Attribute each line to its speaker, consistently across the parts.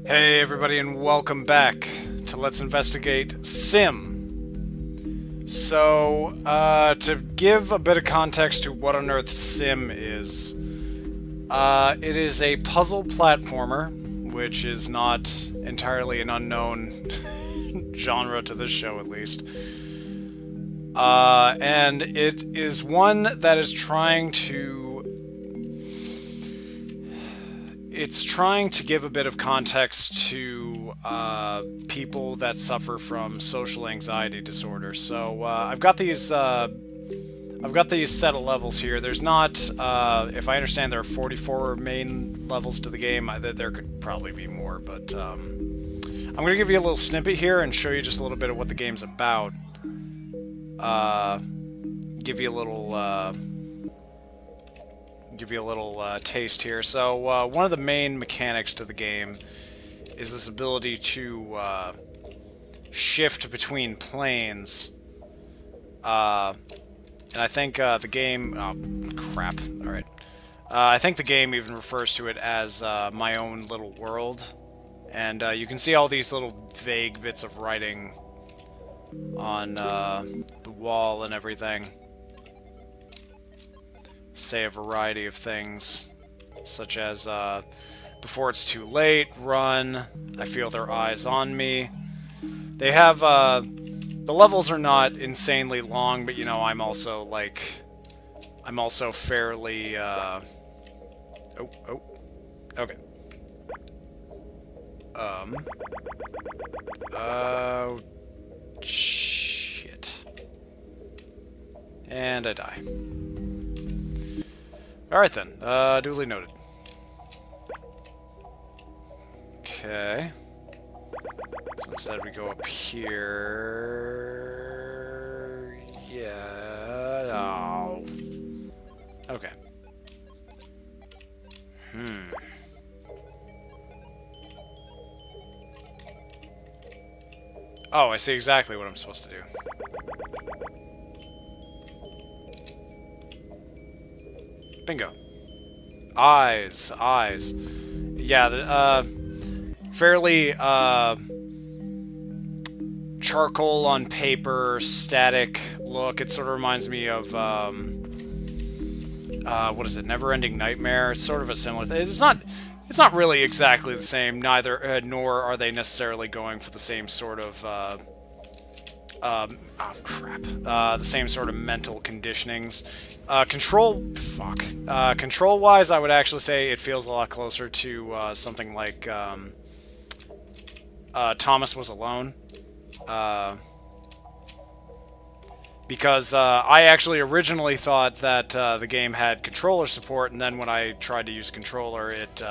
Speaker 1: Hey everybody and welcome back to Let's Investigate Sim. To give a bit of context to what on earth Sim is, it is a puzzle platformer, which is not entirely an unknown genre to this show at least. And it is one that is trying to give a bit of context to people that suffer from social anxiety disorder. So I've got these set of levels here. There's not, if I understand, there are 44 main levels to the game. There could probably be more, but I'm going to give you a little snippet here and show you just a little bit of what the game's about. Give you a little taste here. So one of the main mechanics to the game is this ability to shift between planes. And I think the game... Oh, crap. Alright. I think the game even refers to it as my own little world. And you can see all these little vague bits of writing on the wall and everything. Say a variety of things, such as, before it's too late, run, I feel their eyes on me. They have, the levels are not insanely long, but, you know, I'm also fairly, okay. Shit. And I die. Alright then, duly noted. Okay. So instead we go up here... Yeah... Oh. Okay. Oh, I see exactly what I'm supposed to do. Bingo. Eyes. Yeah, fairly, charcoal on paper, static look. It sort of reminds me of, what is it, Neverending Nightmare? It's sort of a similar thing. It's not really exactly the same, neither, nor are they necessarily going for the same sort of, oh crap, the same sort of mental conditionings. Control-wise, I would actually say it feels a lot closer to something like Thomas Was Alone. Because I actually originally thought that the game had controller support, and then when I tried to use a controller, it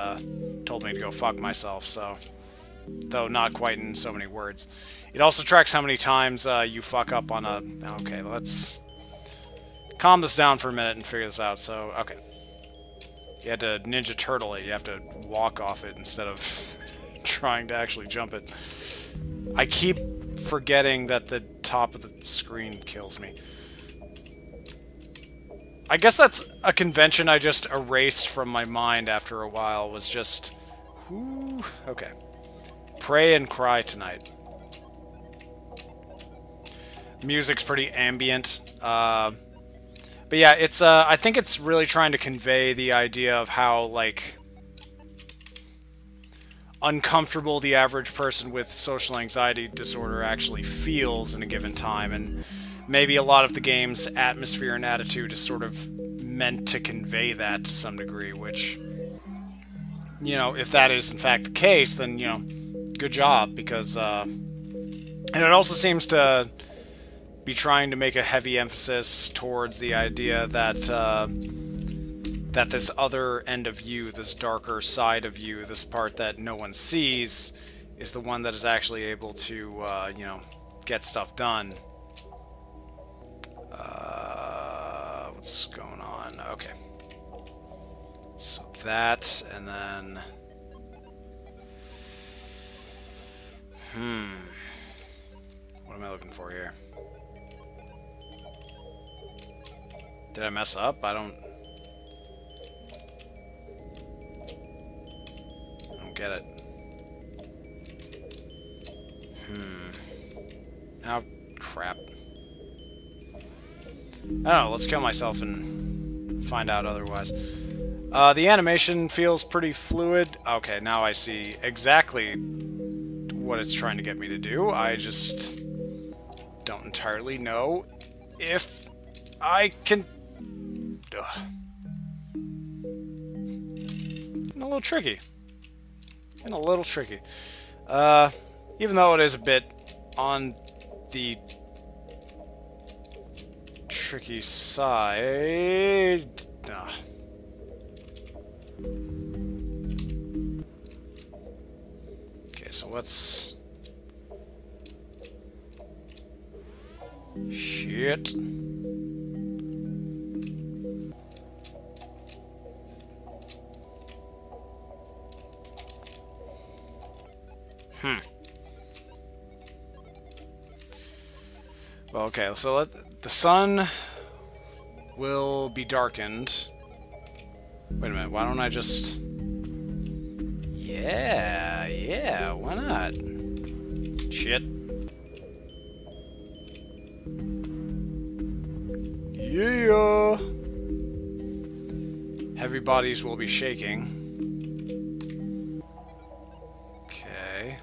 Speaker 1: told me to go fuck myself, so... Though not quite in so many words. It also tracks how many times you fuck up on a... Okay, let's calm this down for a minute and figure this out. So, okay. You had to Ninja Turtle it. You have to walk off it instead of trying to actually jump it. I keep forgetting that the top of the screen kills me. I guess that's a convention I just erased from my mind after a while, was just... Whoo, okay. Pray and cry tonight. Music's pretty ambient. But yeah, it's, I think it's really trying to convey the idea of how, like, uncomfortable the average person with social anxiety disorder actually feels in a given time, and maybe a lot of the game's atmosphere and attitude is sort of meant to convey that to some degree, which, you know, if that is in fact the case, then, you know, good job, because, and it also seems to be trying to make a heavy emphasis towards the idea that, that this other end of you, this darker side of you, this part that no one sees, is the one that is actually able to, you know, get stuff done. What's going on? Okay. So that, and then... What am I looking for here? Did I mess up? I don't get it. Oh, crap. I don't know, let's kill myself and find out otherwise. The animation feels pretty fluid. Okay, now I see exactly what it's trying to get me to do. I just don't entirely know if I can... Ugh. A little tricky. And a little tricky. Even though it is a bit on the tricky side... Ugh. Okay, so let's... Shit. Well, okay, so the sun will be darkened. Wait a minute, why don't I just... Yeah, why not? Shit. Yeah! Heavy bodies will be shaking. Okay.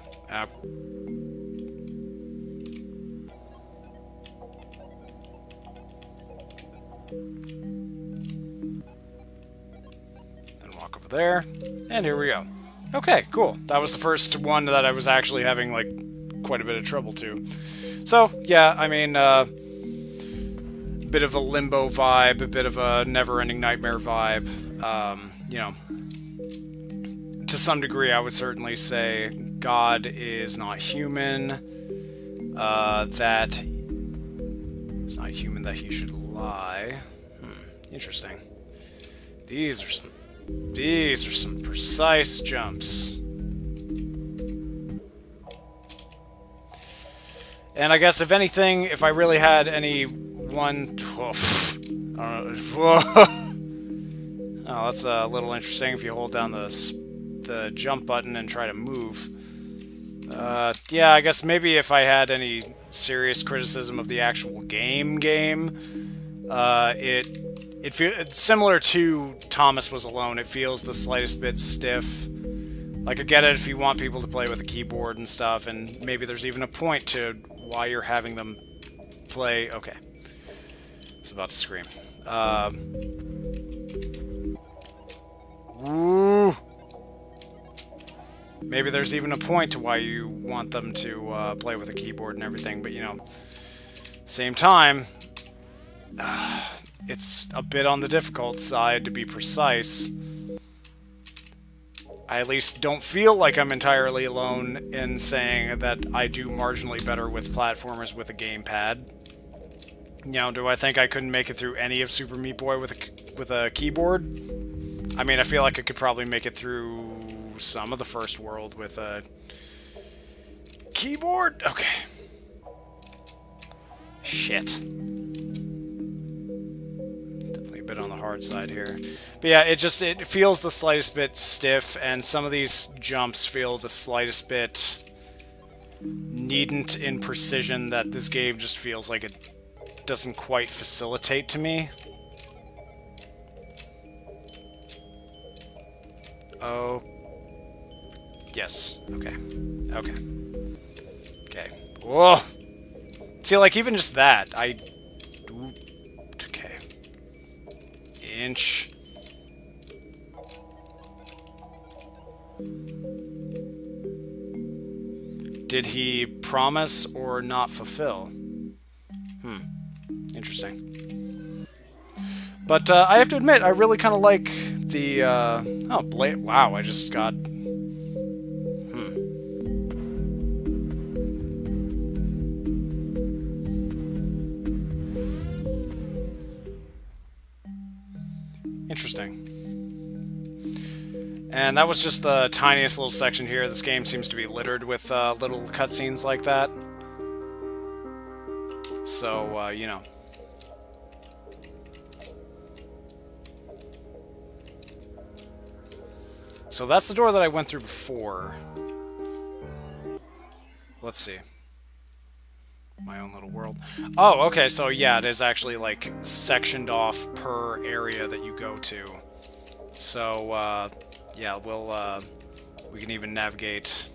Speaker 1: Then walk over there, and here we go. Okay, cool. That was the first one that I was actually having, like, quite a bit of trouble to. So, yeah, I mean, bit of a Limbo vibe, a bit of a Never-Ending Nightmare vibe. You know, to some degree, I would certainly say God is not human. That it's not human that he should lie. Interesting. These are some precise jumps. And I guess if anything, if I really had any one... Oh, oh, that's a little interesting if you hold down the jump button and try to move. Yeah, I guess maybe if I had any serious criticism of the actual game, it's similar to Thomas Was Alone. It feels the slightest bit stiff. Like, I get it if you want people to play with a keyboard and stuff, and maybe there's even a point to why you're having them play... Okay. I was about to scream. Ooh. Maybe there's even a point to why you want them to play with a keyboard and everything, but, you know, same time, it's a bit on the difficult side, to be precise. I at least don't feel like I'm entirely alone in saying that I do marginally better with platformers with a gamepad. You know, do I think I couldn't make it through any of Super Meat Boy with a keyboard? I mean, I feel like I could probably make it through some of the first world with a keyboard? Okay. Shit. Definitely a bit on the hard side here. But yeah, it feels the slightest bit stiff, and some of these jumps feel the slightest bit needn't in precision that this game just feels like it doesn't quite facilitate to me. Oh. Yes. Okay. Okay. Okay. Whoa! See, like, even just that, okay. Inch. Did he promise or not fulfill? Interesting. But I have to admit, I really kind of like the... oh, Blade... Wow, I just got... Interesting. And that was just the tiniest little section here. This game seems to be littered with little cutscenes like that. So, you know. So that's the door that I went through before. Let's see. my own little world. Oh, okay, so yeah, it is actually, like, sectioned off per area that you go to. So, yeah, we can even navigate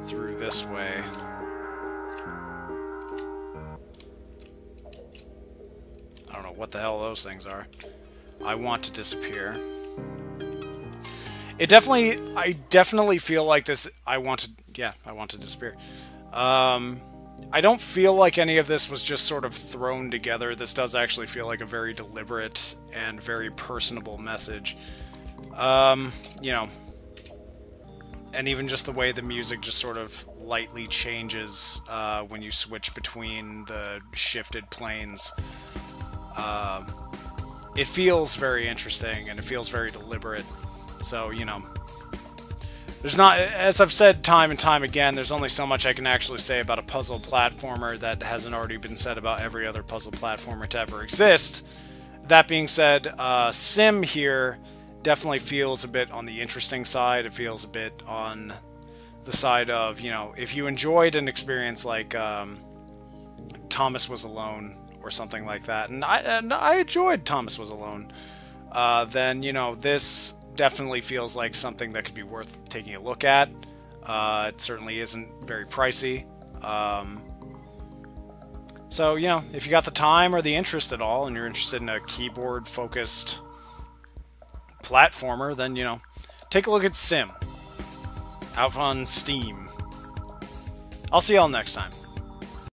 Speaker 1: through this way. I don't know what the hell those things are. I want to disappear. I definitely feel like this, I want to disappear. I don't feel like any of this was just sort of thrown together. This does actually feel like a very deliberate and very personable message. You know, and even just the way the music just sort of lightly changes when you switch between the shifted planes. It feels very interesting, and it feels very deliberate. So, you know, there's not, as I've said time and time again, there's only so much I can actually say about a puzzle platformer that hasn't already been said about every other puzzle platformer to ever exist. That being said, Sim here definitely feels a bit on the interesting side. It feels a bit on the side of, you know, if you enjoyed an experience like Thomas Was Alone or something like that, and I enjoyed Thomas Was Alone, then, you know, this definitely feels like something that could be worth taking a look at. It certainly isn't very pricey. So, you know, if you got the time or the interest at all, and you're interested in a keyboard-focused platformer, then, you know, take a look at Sim. Out on Steam. I'll see y'all next time.